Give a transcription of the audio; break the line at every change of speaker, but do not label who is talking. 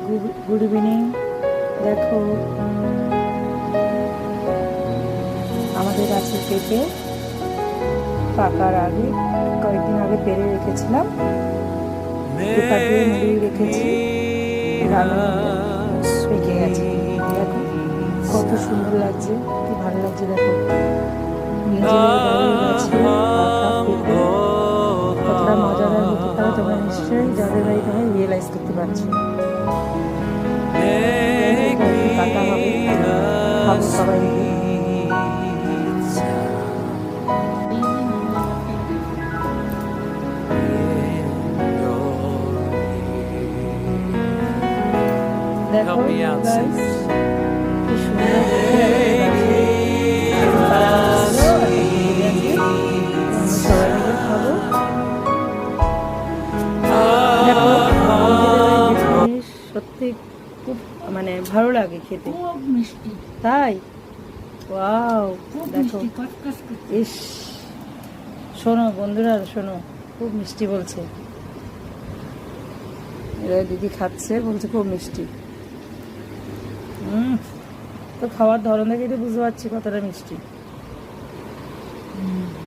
Good evening. দেখো আমাদের গাছের পেঁপে পাকার আগে কয়েকদিন আগে পেরে রেখেছিলাম, পেপার দিয়ে মুড়িয়ে রেখেছি, পেকে গেছে। দেখো কত সুন্দর লাগছে, কি ভালো লাগছে। দেখো নিজের বাড়ির গাছে পাকা পেঁপে কতটা মজাদার হতে পারে তোমরা নিশ্চয়ই যাদের বাড়িতে হয় রিয়েলাইজ করতে পারছো। কাটা হবে, খাবো সবাই মিলে। দেখো গাইস কি সুন্দর সবাই মিলে খাবো। দেখো সত্যি খুব মানে ভালো লাগে খেতে,
মিষ্টি,
তাই ওয়াও। দেখো ইস, শোনো বন্ধুরা শোনো, খুব মিষ্টি বলছে। এরা দিদি খাচ্ছে, বলছে খুব মিষ্টি। তো খাওয়ার ধরন দেখে তো বুঝতে পারছি কতটা মিষ্টি।